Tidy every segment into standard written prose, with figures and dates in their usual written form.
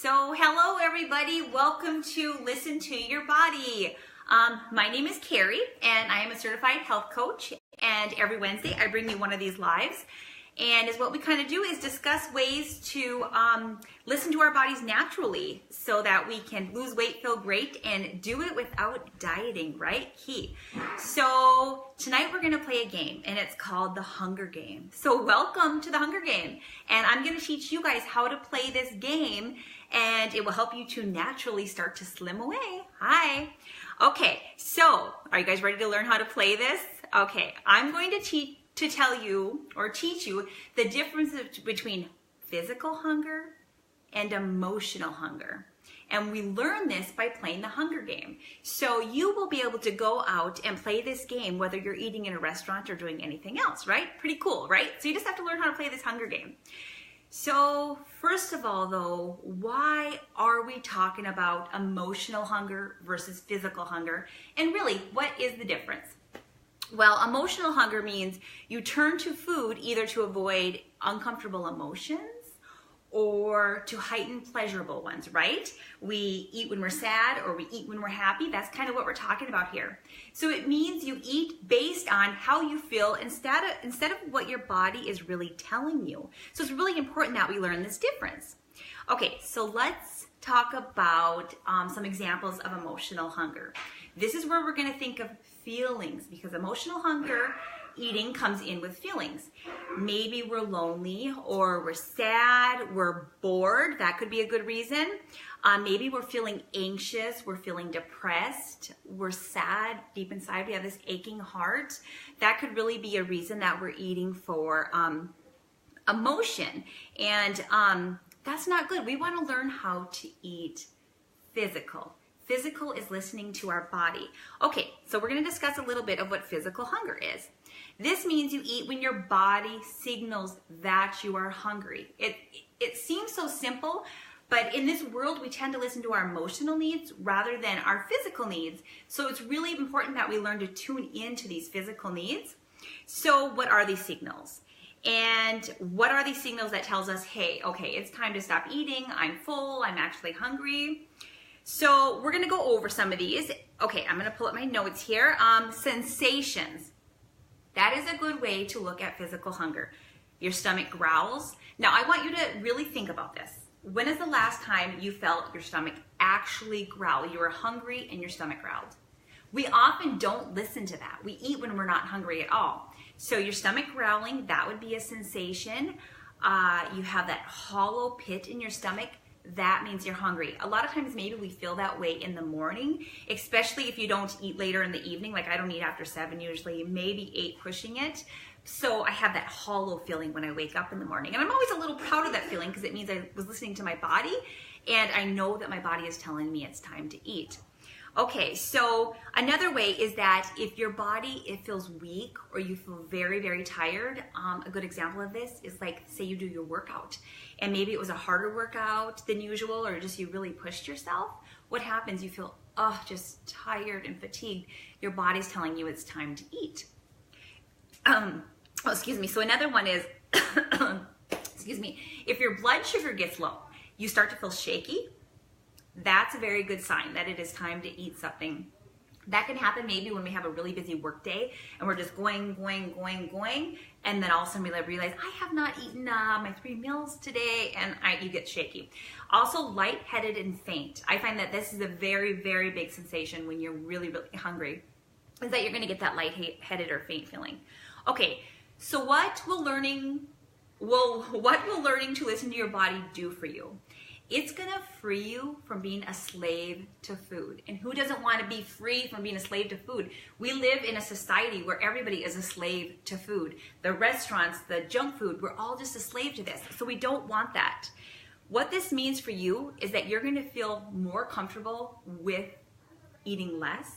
So hello everybody, welcome to Listen to Your Body. My name is Carrie and I am a certified health coach, and every Wednesday I bring you one of these lives. And what we kind of do is discuss ways to listen to our bodies naturally so that we can lose weight, feel great, and do it without dieting, right? Key. So tonight we're going to play a game, and it's called the Hunger Game. So welcome to the Hunger Game. And I'm going to teach you guys how to play this game, and it will help you to naturally start to slim away. Hi. Okay, so are you guys ready to learn how to play this? Okay, I'm going to teach you the difference between physical hunger and emotional hunger. And we learn this by playing the Hunger Game. So you will be able to go out and play this game whether you're eating in a restaurant or doing anything else, right? Pretty cool, right? So you just have to learn how to play this Hunger Game. So first of all though, why are we talking about emotional hunger versus physical hunger? And really, what is the difference? Well, emotional hunger means you turn to food either to avoid uncomfortable emotions or to heighten pleasurable ones, right? We eat when we're sad or we eat when we're happy. That's kind of what we're talking about here. So it means you eat based on how you feel instead of what your body is really telling you. So it's really important that we learn this difference. Okay, so let's talk about some examples of emotional hunger. This is where we're going to think of feelings, because emotional hunger eating comes in with feelings. Maybe we're lonely or we're sad, we're bored. That could be a good reason. Maybe we're feeling anxious, we're feeling depressed, we're sad deep inside, we have this aching heart. That could really be a reason that we're eating for emotion. And that's not good. We want to learn how to eat physical. Physical is listening to our body. Okay, so we're going to discuss a little bit of what physical hunger is. This means you eat when your body signals that you are hungry. It seems so simple, but in this world we tend to listen to our emotional needs rather than our physical needs. So it's really important that we learn to tune into these physical needs. So what are these signals? And what are these signals that tells us, hey, okay, it's time to stop eating, I'm full, I'm actually hungry? So we're going to go over some of these. Okay, I'm going to pull up my notes here. Sensations. That is a good way to look at physical hunger. Your stomach growls. Now, I want you to really think about this. When is the last time you felt your stomach actually growl? You were hungry and your stomach growled. We often don't listen to that. We eat when we're not hungry at all. So your stomach growling, that would be a sensation. You have that hollow pit in your stomach. That means you're hungry. A lot of times maybe we feel that way in the morning, especially if you don't eat later in the evening. Like I don't eat after 7 usually, maybe 8 pushing it. So I have that hollow feeling when I wake up in the morning. And I'm always a little proud of that feeling because it means I was listening to my body and I know that my body is telling me it's time to eat. Okay, so another way is that if your body, it feels weak or you feel very, very tired, a good example of this is like, say you do your workout and maybe it was a harder workout than usual or just you really pushed yourself. What happens? You feel, just tired and fatigued. Your body's telling you it's time to eat. So another one is, if your blood sugar gets low, you start to feel shaky. That's a very good sign that it is time to eat something. That can happen maybe when we have a really busy work day and we're just going, and then all of a sudden we realize, I have not eaten my 3 meals today, and you get shaky. Also, lightheaded and faint. I find that this is a very, very big sensation when you're really, really hungry, is that you're going to get that lightheaded or faint feeling. Okay, so what will learning to listen to your body do for you? It's going to free you from being a slave to food. And who doesn't want to be free from being a slave to food? We live in a society where everybody is a slave to food. The restaurants, the junk food, we're all just a slave to this. So we don't want that. What this means for you is that you're going to feel more comfortable with eating less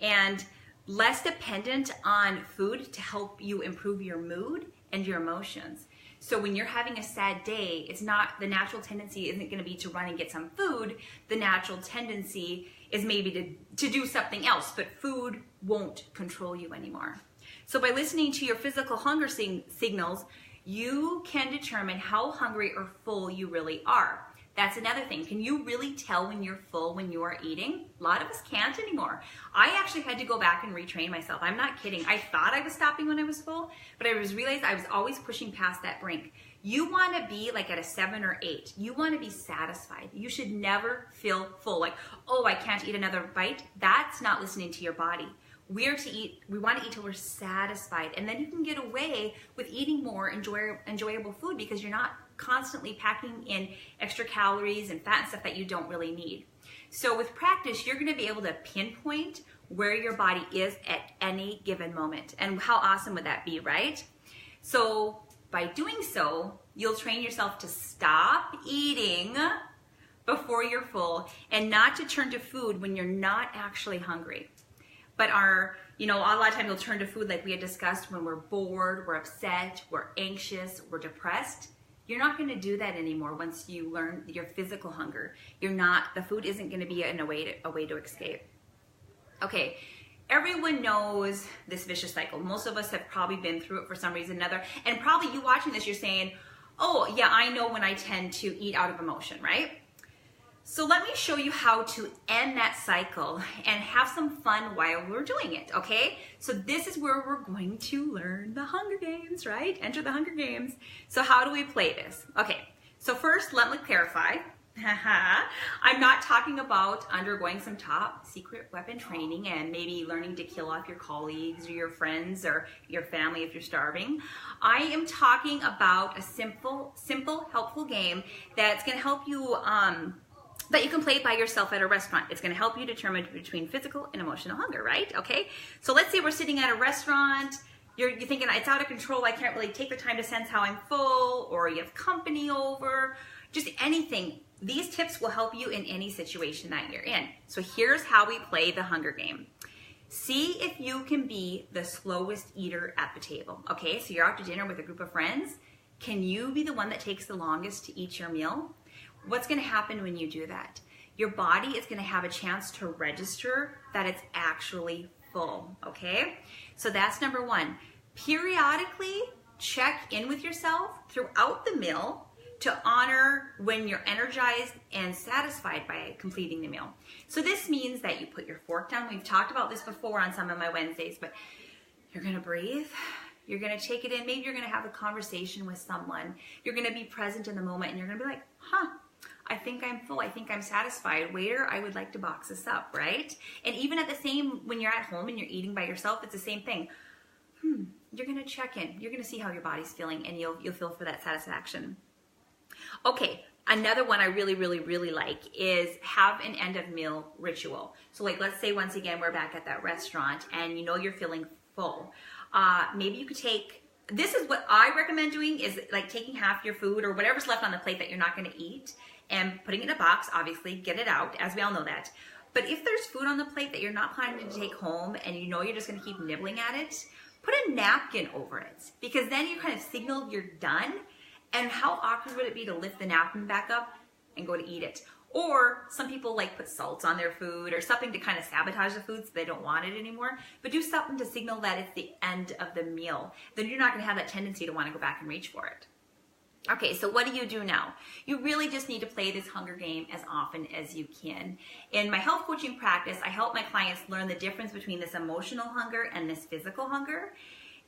and less dependent on food to help you improve your mood and your emotions. So when you're having a sad day, it's not, the natural tendency isn't going to be to run and get some food. The natural tendency is maybe to do something else, but food won't control you anymore. So by listening to your physical hunger signals, you can determine how hungry or full you really are. That's another thing. Can you really tell when you're full when you are eating? A lot of us can't anymore. I actually had to go back and retrain myself. I'm not kidding. I thought I was stopping when I was full, but I realized I was always pushing past that brink. You want to be like at a 7 or 8. You want to be satisfied. You should never feel full. Like, oh, I can't eat another bite. That's not listening to your body. We want to eat till we're satisfied. And then you can get away with eating more enjoyable food because you're not constantly packing in extra calories and fat and stuff that you don't really need. So with practice, you're going to be able to pinpoint where your body is at any given moment. And how awesome would that be, right? So by doing so, you'll train yourself to stop eating before you're full and not to turn to food when you're not actually hungry. But a lot of times we'll turn to food like we had discussed when we're bored, we're upset, we're anxious, we're depressed. You're not going to do that anymore once you learn your physical hunger. The food isn't going to be a way to escape. Okay, everyone knows this vicious cycle. Most of us have probably been through it for some reason or another. And probably you watching this, you're saying, oh yeah, I know when I tend to eat out of emotion, right? So let me show you how to end that cycle and have some fun while we're doing it, okay? So this is where we're going to learn the Hunger Games, right? Enter the Hunger Games. So how do we play this? Okay, so first let me clarify. I'm not talking about undergoing some top secret weapon training and maybe learning to kill off your colleagues or your friends or your family if you're starving. I am talking about a simple, helpful game that's going to help you that you can play by yourself at a restaurant. It's going to help you determine between physical and emotional hunger, right? Okay, so let's say we're sitting at a restaurant. You're thinking it's out of control. I can't really take the time to sense how I'm full, or you have company over, just anything. These tips will help you in any situation that you're in. So here's how we play the Hunger Game. See if you can be the slowest eater at the table. Okay, so you're out to dinner with a group of friends. Can you be the one that takes the longest to eat your meal? What's going to happen when you do that? Your body is going to have a chance to register that it's actually full, okay? So that's number one. Periodically check in with yourself throughout the meal to honor when you're energized and satisfied by completing the meal. So this means that you put your fork down. We've talked about this before on some of my Wednesdays, but you're going to breathe. You're going to take it in. Maybe you're going to have a conversation with someone. You're going to be present in the moment, and you're going to be like, I think I'm full. I think I'm satisfied. Waiter, I would like to box this up, right? And even at the same, when you're at home and you're eating by yourself, it's the same thing. You're going to check in. You're going to see how your body's feeling, and you'll feel for that satisfaction. Okay, another one I really, really, really like is have an end of meal ritual. So like, let's say once again, we're back at that restaurant and you know you're feeling full. Maybe you could this is what I recommend doing, is like taking half your food or whatever's left on the plate that you're not going to eat and putting it in a box, obviously, get it out, as we all know that. But if there's food on the plate that you're not planning to take home and you know you're just going to keep nibbling at it, put a napkin over it, because then you kind of signal you're done. And how awkward would it be to lift the napkin back up and go to eat it? Or some people like put salt on their food or something to kind of sabotage the food so they don't want it anymore. But do something to signal that it's the end of the meal. Then you're not going to have that tendency to want to go back and reach for it. Okay, so what do you do now? You really just need to play this Hunger Game as often as you can. In my health coaching practice, I help my clients learn the difference between this emotional hunger and this physical hunger.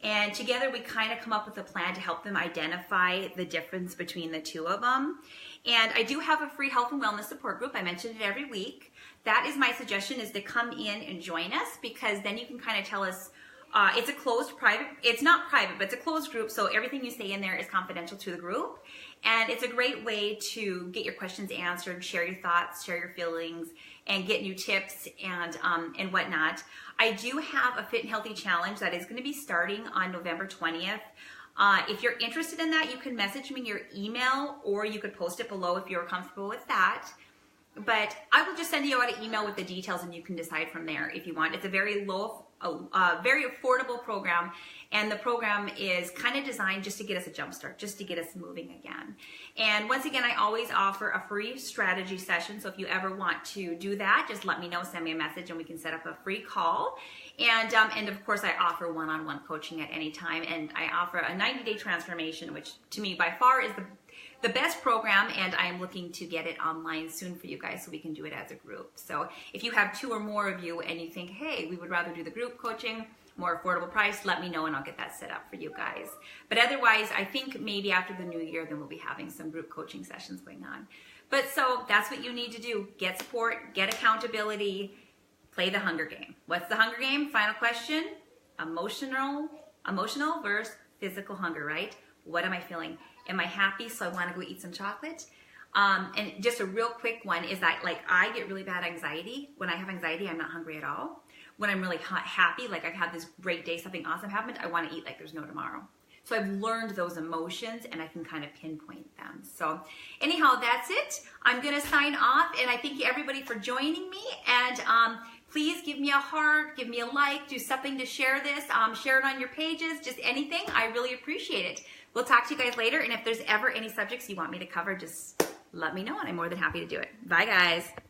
And together we kind of come up with a plan to help them identify the difference between the two of them. And I do have a free health and wellness support group. I mention it every week. That is my suggestion, is to come in and join us, because then you can kind of tell us, it's a closed private, it's not private, but it's a closed group. So everything you say in there is confidential to the group. And it's a great way to get your questions answered, share your thoughts, share your feelings, and get new tips and whatnot. I do have a Fit and Healthy Challenge that is going to be starting on November 20th. If you're interested in that, you can message me your email, or you could post it below if you're comfortable with that. But I will just send you out an email with the details, and you can decide from there if you want. It's a very very affordable program, and the program is kind of designed just to get us a jump start, just to get us moving again. And once again, I always offer a free strategy session, so if you ever want to do that, just let me know, send me a message, and we can set up a free call. And of course, I offer one-on-one coaching at any time, and I offer a 90-day transformation, which to me by far is the best program, and I am looking to get it online soon for you guys so we can do it as a group. So if you have 2 or more of you and you think, hey, we would rather do the group coaching, more affordable price, let me know and I'll get that set up for you guys. But otherwise, I think maybe after the new year, then we'll be having some group coaching sessions going on. But so that's what you need to do. Get support, get accountability, play the Hunger Game. What's the Hunger Game? Final question. Emotional versus physical hunger, right? What am I feeling? Am I happy, so I want to go eat some chocolate? And just a real quick one is that, like, I get really bad anxiety. When I have anxiety, I'm not hungry at all. When I'm really happy, like I've had this great day, something awesome happened, I want to eat like there's no tomorrow. So I've learned those emotions and I can kind of pinpoint them. So anyhow, that's it. I'm going to sign off, and I thank you everybody for joining me. And please give me a heart, give me a like, do something to share this, share it on your pages, just anything. I really appreciate it. We'll talk to you guys later. And if there's ever any subjects you want me to cover, just let me know and I'm more than happy to do it. Bye guys.